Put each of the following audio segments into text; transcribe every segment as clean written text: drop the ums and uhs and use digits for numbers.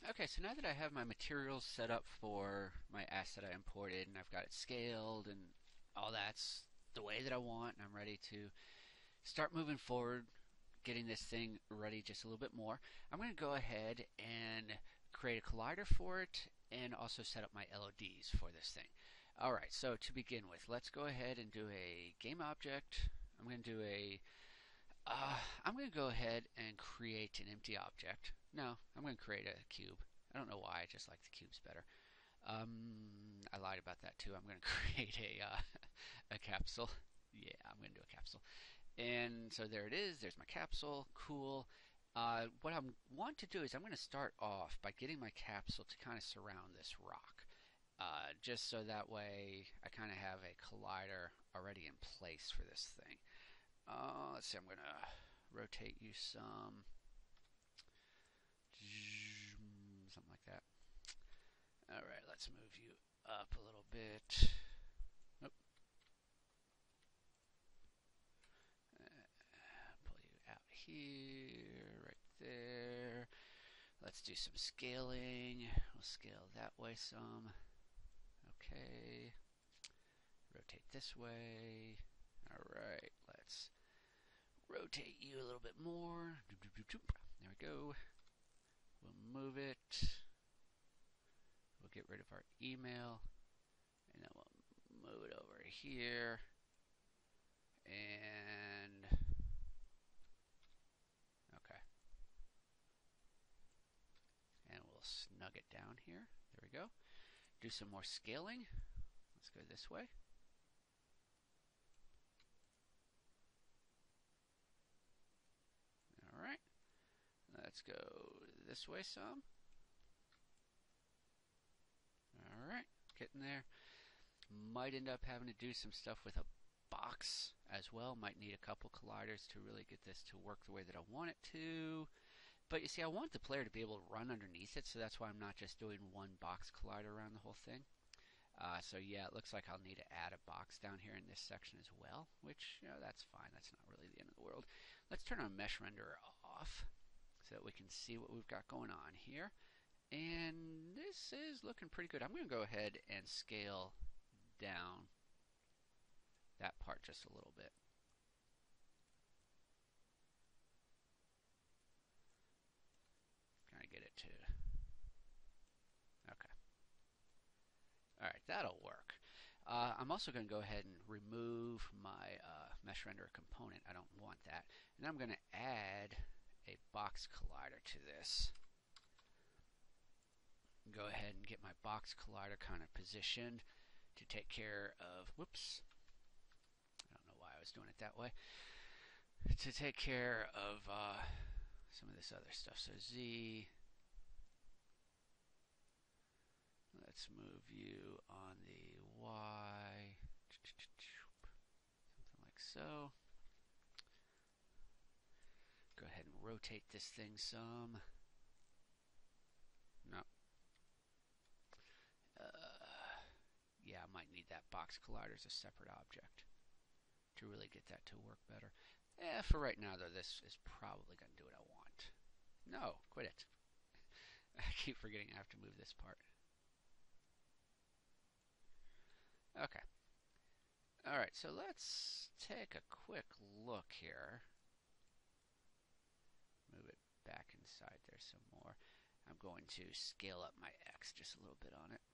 Okay, so now that I have my materials set up for my asset I imported and I've got it scaled and all that's the way that I want, and I'm ready to start moving forward, getting this thing ready just a little bit more, I'm going to go ahead and create a collider for it and also set up my LODs for this thing. Alright, so to begin with, let's go ahead and do a game object. I'm going to do I'm going to go ahead and create an empty object. No, I'm going to create a cube. I don't know why, I just like the cubes better. I lied about that too. I'm going to create a capsule. Yeah, I'm going to do a capsule. And so there it is. There's my capsule. Cool. What I want to do is I'm going to start off by getting my capsule to kind of surround this rock. Just so that way I kind of have a collider already in place for this thing. Let's see, I'm going to rotate you some. Something like that. Alright, let's move you up a little bit. Nope. Pull you out here, right there. Let's do some scaling. We'll scale that way some. Okay. Rotate this way. Alright, let's rotate you a little bit more. There we go. We'll move it. We'll get rid of our email. And then we'll move it over here. And okay. And we'll snug it down here. There we go. Do some more scaling. Let's go this way. Alright. Let's go this way some. Alright, getting there. Might end up having to do some stuff with a box as well. Might need a couple colliders to really get this to work the way that I want it to. But you see, I want the player to be able to run underneath it, so that's why I'm not just doing one box collider around the whole thing. So yeah, it looks like I'll need to add a box down here in this section as well, which, you know, that's fine. That's not really the end of the world. Let's turn our mesh renderer off so that we can see what we've got going on here. And this is looking pretty good. I'm going to go ahead and scale down that part just a little bit. Kind of get it to... Okay. Alright, that'll work. I'm also going to go ahead and remove my mesh renderer component. I don't want that. And I'm going to add a box collider to this. Go ahead and get my box collider kind of positioned to take care of, whoops, I don't know why I was doing it that way, to take care of some of this other stuff. So Z, let's move you on the Y, something like so. Go ahead and rotate this thing some. No. Yeah, I might need that box collider as a separate object to really get that to work better. For right now, though, this is probably going to do what I want. No, quit it. I keep forgetting I have to move this part. Okay. Alright, so let's take a quick look here. Move it back inside there some more. I'm going to scale up my X just a little bit on it.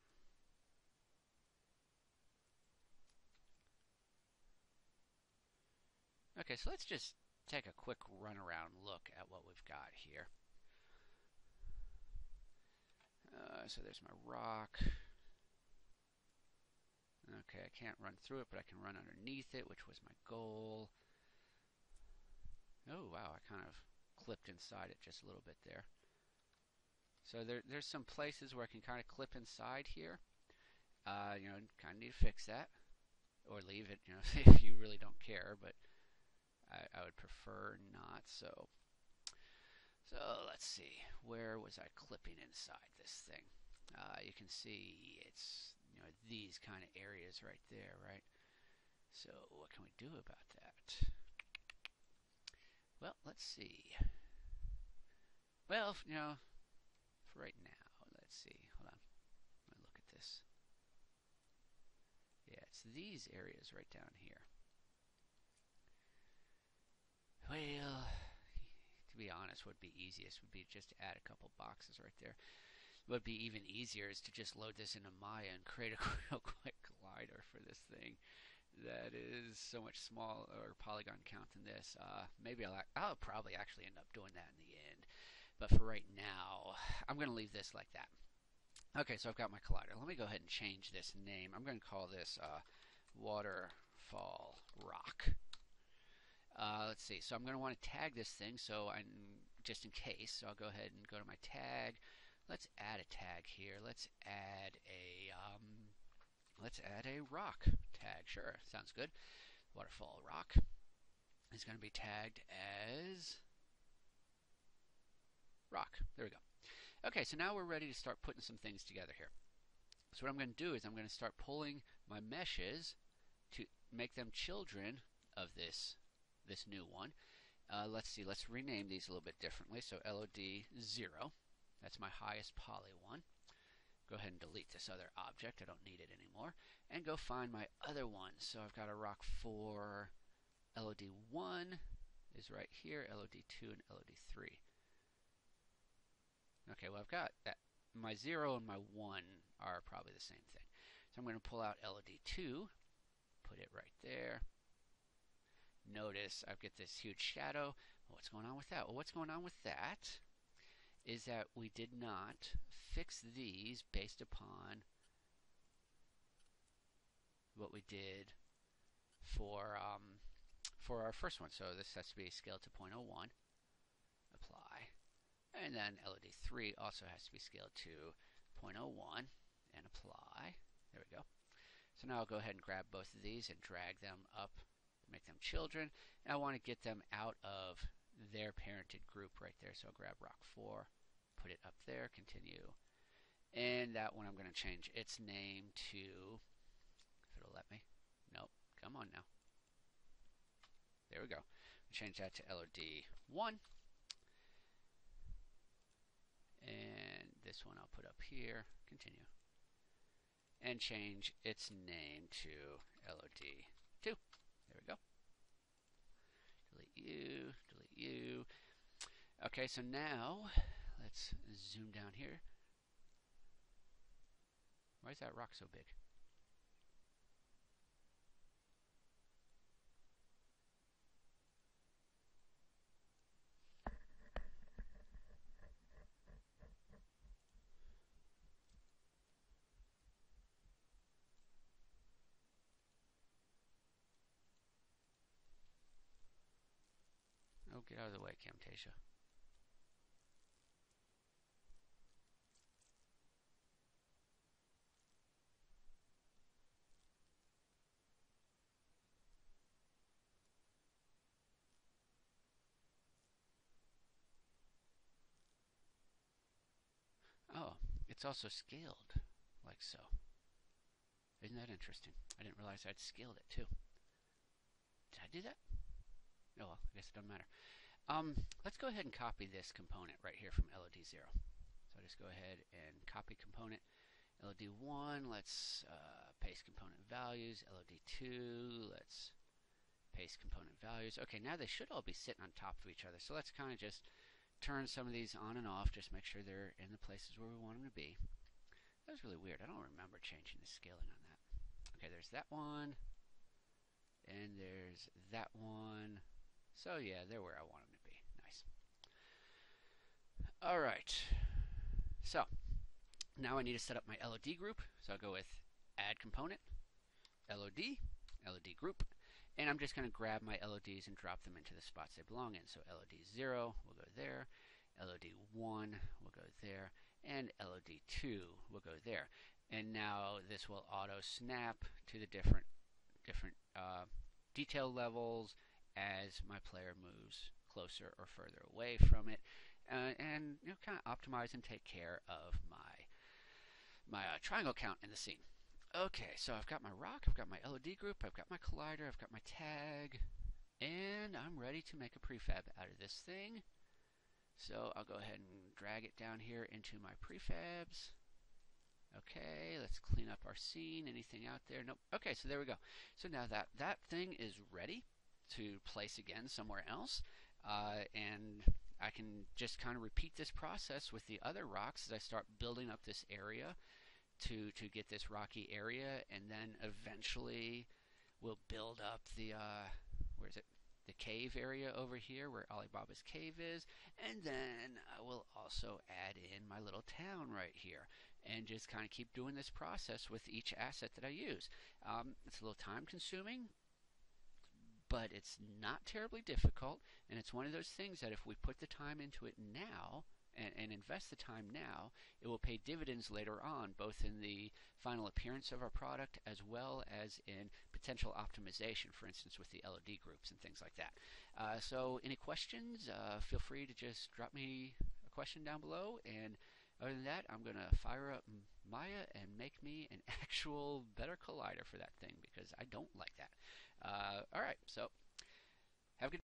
Okay, so let's just take a quick run around look at what we've got here. So there's my rock. Okay, I can't run through it, but I can run underneath it, which was my goal. Oh, wow, I kind of clipped inside it just a little bit there. So there's some places where I can kind of clip inside here. You know, kind of need to fix that. Or leave it, you know, if you really don't care, but I would prefer not. So let's see, where was I clipping inside this thing? You can see it's, you know, these kind of areas right there, right? So what can we do about that? Well, let's see. Well, you know, for right now, let's see, hold on, let me look at this. Yeah, it's these areas right down here. Well, to be honest, what would be easiest would be just to add a couple boxes right there. What would be even easier is to just load this into Maya and create a real quick collider for this thing that is so much smaller polygon count than this. Maybe I'll probably actually end up doing that in the end. But for right now, I'm going to leave this like that. Okay, so I've got my collider. Let me go ahead and change this name. I'm going to call this Waterfall Rock. Let's see. So I'm going to want to tag this thing, so I'm just in case. So I'll go ahead and go to my tag. Let's add a tag here. Let's add a rock tag. Sure, sounds good. Waterfall Rock is going to be tagged as rock. There we go. Okay, so now we're ready to start putting some things together here. So what I'm going to do is I'm going to start pulling my meshes to make them children of this new one. Let's see, let's rename these a little bit differently. So LOD 0, that's my highest poly one. Go ahead and delete this other object, I don't need it anymore. And go find my other ones. So I've got a rock 4, LOD 1 is right here, LOD 2 and LOD 3. Okay, well I've got that. My 0 and my 1 are probably the same thing. So I'm going to pull out LOD 2, put it right there. Notice I've got this huge shadow. What's going on with that? Well, what's going on with that is that we did not fix these based upon what we did for our first one. So this has to be scaled to 0.01. Apply. And then LOD 3 also has to be scaled to 0.01 and apply. There we go. So now I'll go ahead and grab both of these and drag them up, make them children. And I want to get them out of their parented group right there. So I'll grab rock 4, put it up there, continue. And that one I'm going to change its name to, if it'll let me. Nope, come on now. There we go. Change that to LOD 1. And this one I'll put up here, continue. And change its name to LOD 2. There we go. Delete you, delete you. Okay, so now let's zoom down here. Why is that rock so big? Oh, get out of the way, Camtasia. Oh, it's also scaled, like so. Isn't that interesting? I didn't realize I'd scaled it too. Did I do that? Oh well, I guess it doesn't matter. Let's go ahead and copy this component right here from LOD 0. So I'll just go ahead and copy component. LOD 1, let's paste component values. LOD 2, let's paste component values. Okay, now they should all be sitting on top of each other. So let's kind of just turn some of these on and off, just make sure they're in the places where we want them to be. That was really weird. I don't remember changing the scaling on that. Okay, there's that one. And there's that one. So yeah, they're where I want them to be. Nice. All right. So now I need to set up my LOD group. So I'll go with add component, LOD, LOD group. And I'm just going to grab my LODs and drop them into the spots they belong in. So LOD 0 will go there, LOD 1 will go there, and LOD 2 will go there. And now this will auto snap to the different detail levels as my player moves closer or further away from it, and kind of optimize and take care of my triangle count in the scene. Okay, so I've got my rock, I've got my LOD group, I've got my collider, I've got my tag, and I'm ready to make a prefab out of this thing. So I'll go ahead and drag it down here into my prefabs. Okay, let's clean up our scene. Anything out there? Nope. Okay, so there we go. So now that thing is ready to place again somewhere else, and I can just kind of repeat this process with the other rocks as I start building up this area to get this rocky area, and then eventually we'll build up the where is it? The cave area over here where Alibaba's cave is, and then I will also add in my little town right here, and just kind of keep doing this process with each asset that I use. It's a little time consuming, but it's not terribly difficult, and it's one of those things that if we put the time into it now and invest the time now, it will pay dividends later on, both in the final appearance of our product as well as in potential optimization, for instance, with the LOD groups and things like that. So any questions, feel free to just drop me a question down below, and other than that, I'm going to fire up Maya and make me an actual better collider for that thing, because I don't like that. All right, so have a good